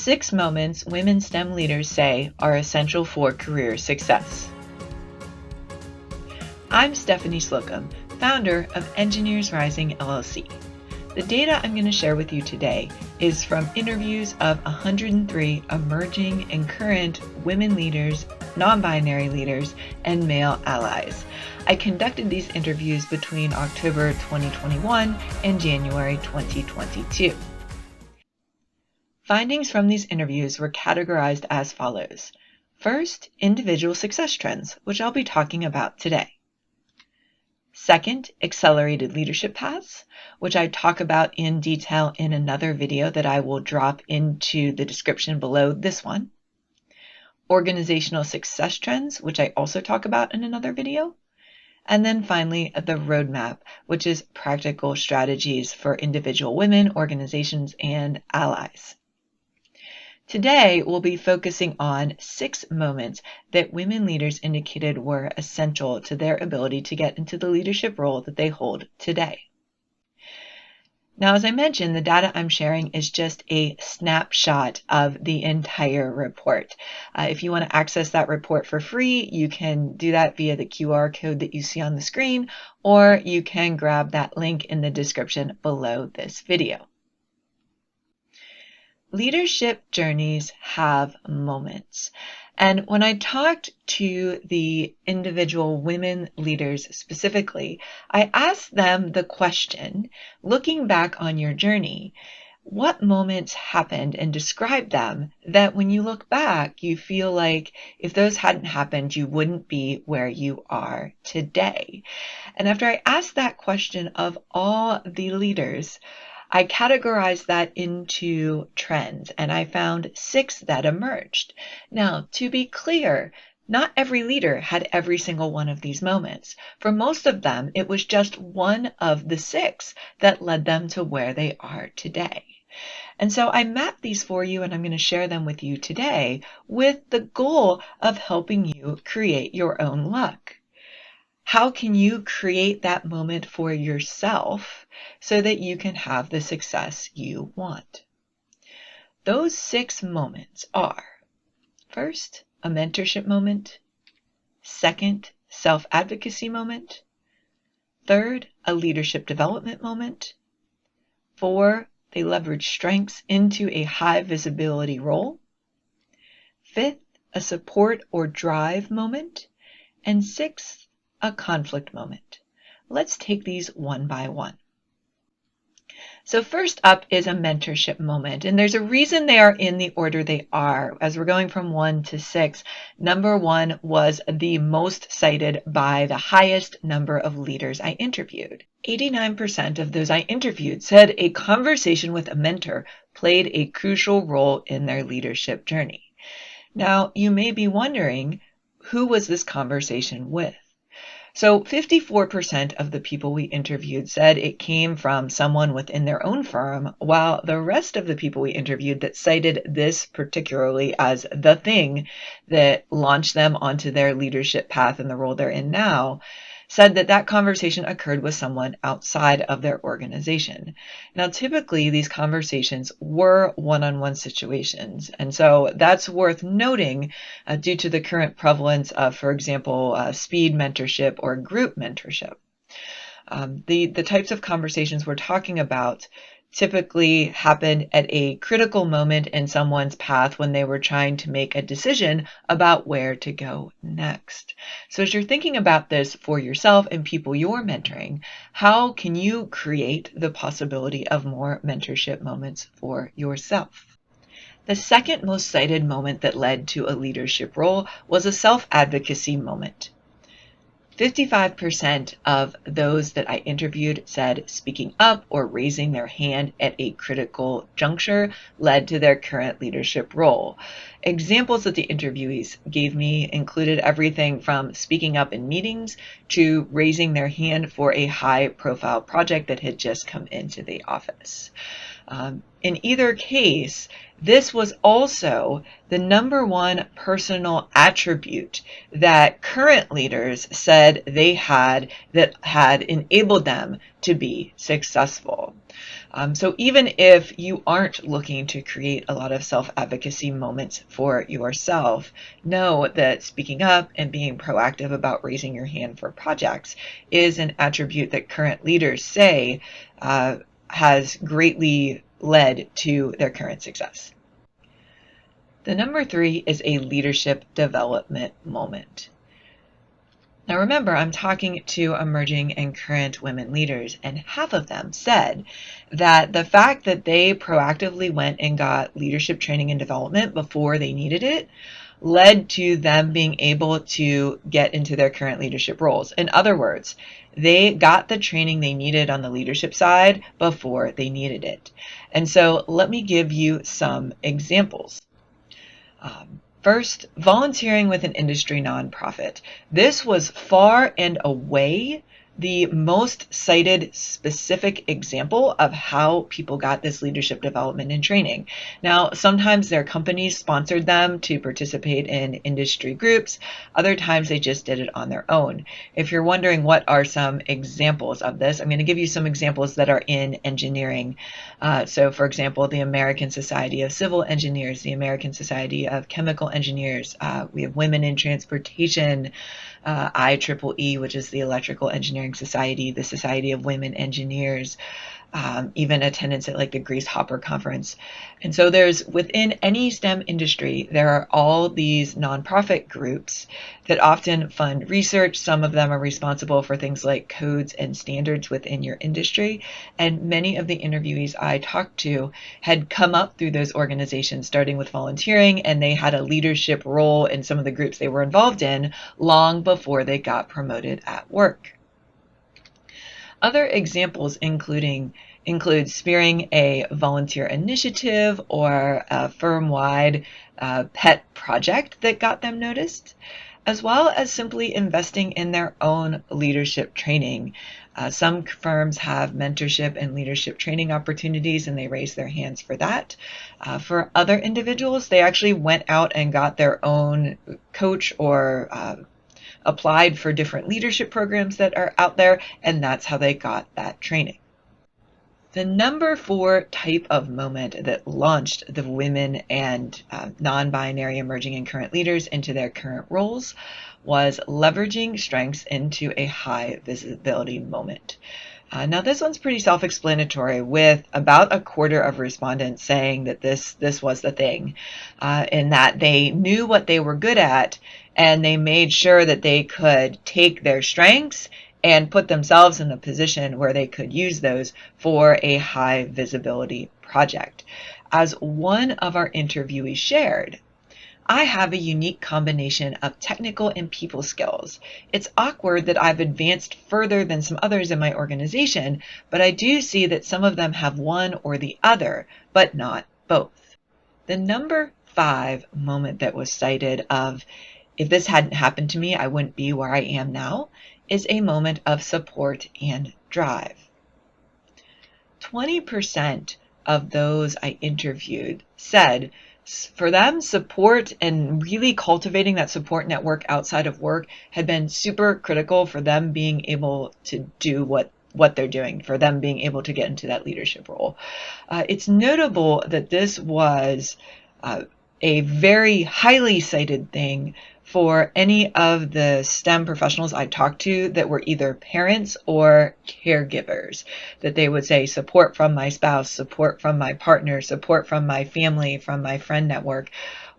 6 moments women STEM leaders say are essential for career success. I'm Stephanie Slocum, founder of Engineers Rising LLC. The data I'm going to share with you today is from interviews of 103 emerging and current women leaders, non-binary leaders, and male allies. I conducted these interviews between October 2021 and January 2022. Findings from these interviews were categorized as follows. First, individual success trends, which I'll be talking about today. Second, accelerated leadership paths, which I talk about in detail in another video that I will drop into the description below this one. Organizational success trends, which I also talk about in another video. And then finally, the roadmap, which is practical strategies for individual women, organizations, and allies. Today, we'll be focusing on 6 moments that women leaders indicated were essential to their ability to get into the leadership role that they hold today. Now, as I mentioned, the data I'm sharing is just a snapshot of the entire report. If you want to access that report for free, you can do that via the QR code that you see on the screen, or you can grab that link in the description below this video. Leadership journeys have moments. And when I talked to the individual women leaders specifically, I asked them the question, looking back on your journey, what moments happened and describe them that when you look back, you feel like if those hadn't happened, you wouldn't be where you are today. And after I asked that question of all the leaders, I categorized that into trends, and I found 6 that emerged. Now, to be clear, not every leader had every single one of these moments. For most of them, it was just one of the 6 that led them to where they are today. And so I mapped these for you, and I'm going to share them with you today with the goal of helping you create your own luck. How can you create that moment for yourself so that you can have the success you want? Those 6 moments are, first, a mentorship moment. Second, self-advocacy moment. Third, a leadership development moment. 4, they leverage strengths into a high visibility role. 5th, a support or drive moment. And 6th, a conflict moment. Let's take these one by one. So first up is a mentorship moment, and there's a reason they are in the order they are. As we're going from 1 to 6, number 1 was the most cited by the highest number of leaders I interviewed. 89% of those I interviewed said a conversation with a mentor played a crucial role in their leadership journey. Now, you may be wondering, who was this conversation with? So 54% of the people we interviewed said it came from someone within their own firm, while the rest of the people we interviewed that cited this particularly as the thing that launched them onto their leadership path and the role they're in now, said that that conversation occurred with someone outside of their organization. Now, typically, these conversations were one-on-one situations, and so that's worth noting due to the current prevalence of, for example, speed mentorship or group mentorship. The types of conversations we're talking about typically happened at a critical moment in someone's path when they were trying to make a decision about where to go next. So as you're thinking about this for yourself and people you're mentoring, how can you create the possibility of more mentorship moments for yourself? The second most cited moment that led to a leadership role was a self-advocacy moment. 55% of those that I interviewed said speaking up or raising their hand at a critical juncture led to their current leadership role. Examples that the interviewees gave me included everything from speaking up in meetings to raising their hand for a high-profile project that had just come into the office. In either case, this was also the number one personal attribute that current leaders said they had that had enabled them to be successful. So even if you aren't looking to create a lot of self-advocacy moments for yourself, know that speaking up and being proactive about raising your hand for projects is an attribute that current leaders say has greatly led to their current success. The number 3 is a leadership development moment. Now remember, I'm talking to emerging and current women leaders, and half of them said that the fact that they proactively went and got leadership training and development before they needed it led to them being able to get into their current leadership roles. In other words, they got the training they needed on the leadership side before they needed it. And so let me give you some examples. First, volunteering with an industry nonprofit. This was far and away the most cited specific example of how people got this leadership development and training. Now, sometimes their companies sponsored them to participate in industry groups. Other times they just did it on their own. If you're wondering what are some examples of this, I'm going to give you some examples that are in engineering. So for example, the American Society of Civil Engineers, the American Society of Chemical Engineers, we have Women in Transportation, IEEE, which is the Electrical Engineering Society, the Society of Women Engineers, even attendance at like the Grace Hopper Conference. And so there's within any STEM industry, there are all these nonprofit groups that often fund research. Some of them are responsible for things like codes and standards within your industry. And many of the interviewees I talked to had come up through those organizations, starting with volunteering, and they had a leadership role in some of the groups they were involved in long before they got promoted at work. Other examples include spearheading a volunteer initiative or a firm-wide pet project that got them noticed, as well as simply investing in their own leadership training. Some firms have mentorship and leadership training opportunities, and they raise their hands for that. For other individuals, they actually went out and got their own coach or applied for different leadership programs that are out there, and that's how they got that training. The number 4 type of moment that launched the women and non-binary emerging and current leaders into their current roles was leveraging strengths into a high visibility moment. Now this one's pretty self-explanatory, with about a quarter of respondents saying that this was the thing, in that they knew what they were good at and they made sure that they could take their strengths and put themselves in a position where they could use those for a high visibility project. As one of our interviewees shared, I have a unique combination of technical and people skills. It's awkward that I've advanced further than some others in my organization, but I do see that some of them have one or the other, but not both. The number 5 moment that was cited of, if this hadn't happened to me, I wouldn't be where I am now, is a moment of support and drive. 20% of those I interviewed said for them, support and really cultivating that support network outside of work had been super critical for them being able to do what they're doing, for them being able to get into that leadership role. It's notable that this was a very highly cited thing for any of the STEM professionals I talked to that were either parents or caregivers, that they would say support from my spouse, support from my partner, support from my family, from my friend network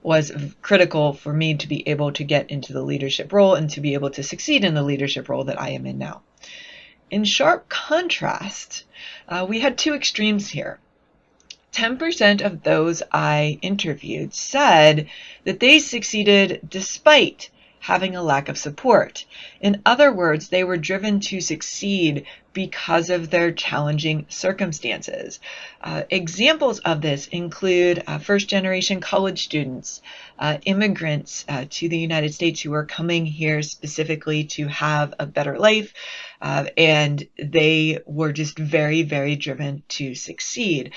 was critical for me to be able to get into the leadership role and to be able to succeed in the leadership role that I am in now. In sharp contrast, we had 2 extremes here. 10% of those I interviewed said that they succeeded despite having a lack of support. In other words, they were driven to succeed because of their challenging circumstances. Examples of this include first-generation college students, immigrants to the United States who are coming here specifically to have a better life, and they were just very, very driven to succeed.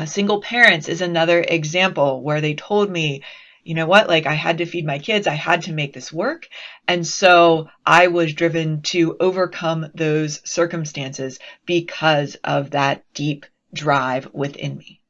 Single parents is another example where they told me, you know what, like I had to feed my kids, I had to make this work. And so I was driven to overcome those circumstances because of that deep drive within me.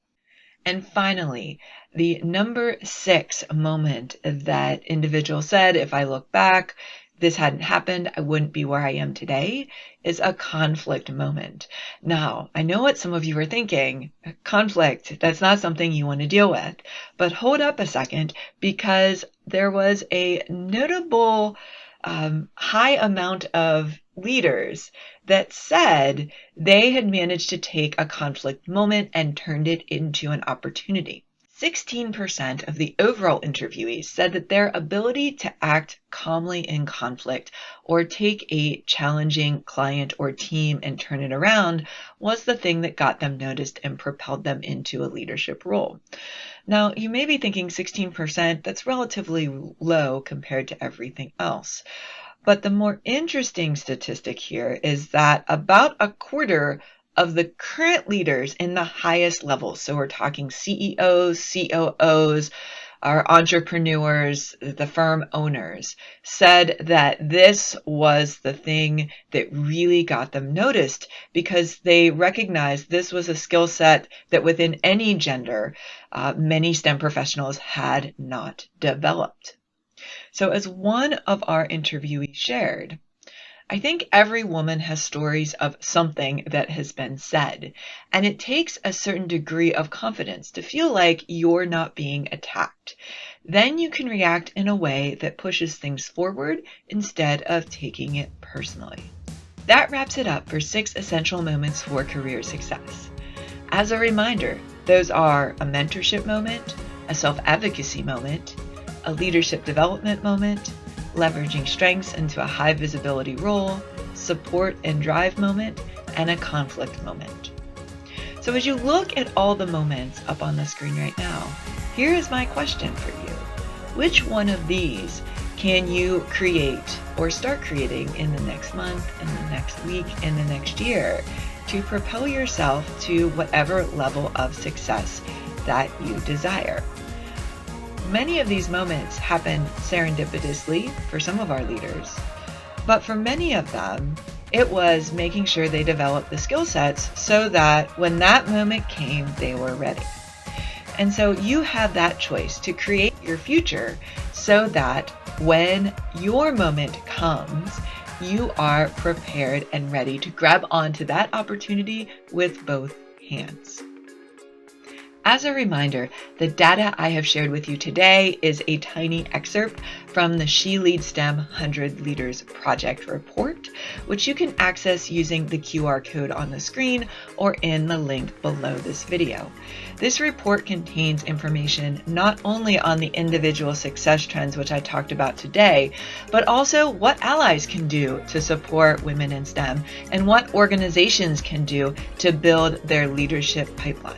And finally, the number 6 moment that individual said, if I look back, this hadn't happened, I wouldn't be where I am today, is a conflict moment. Now, I know what some of you are thinking. Conflict, that's not something you want to deal with. But hold up a second, because there was a notable high amount of leaders that said they had managed to take a conflict moment and turned it into an opportunity. 16% of the overall interviewees said that their ability to act calmly in conflict or take a challenging client or team and turn it around was the thing that got them noticed and propelled them into a leadership role. Now, you may be thinking 16%, that's relatively low compared to everything else. But the more interesting statistic here is that about a quarter of the current leaders in the highest levels, so we're talking CEOs, COOs, our entrepreneurs, the firm owners, said that this was the thing that really got them noticed because they recognized this was a skill set that within any gender, many STEM professionals had not developed. So as one of our interviewees shared, I think every woman has stories of something that has been said, and it takes a certain degree of confidence to feel like you're not being attacked. Then you can react in a way that pushes things forward instead of taking it personally. That wraps it up for 6 essential moments for career success. As a reminder, those are a mentorship moment, a self-advocacy moment, a leadership development moment, leveraging strengths into a high visibility role, support and drive moment, and a conflict moment. So as you look at all the moments up on the screen right now, here is my question for you. Which one of these can you create or start creating in the next month, in the next week, in the next year to propel yourself to whatever level of success that you desire? Many of these moments happened serendipitously for some of our leaders, but for many of them, it was making sure they developed the skill sets so that when that moment came, they were ready. And so you have that choice to create your future so that when your moment comes, you are prepared and ready to grab onto that opportunity with both hands. As a reminder, the data I have shared with you today is a tiny excerpt from the She Leads STEM 100 Leaders Project report, which you can access using the QR code on the screen or in the link below this video. This report contains information not only on the individual success trends, which I talked about today, but also what allies can do to support women in STEM and what organizations can do to build their leadership pipeline.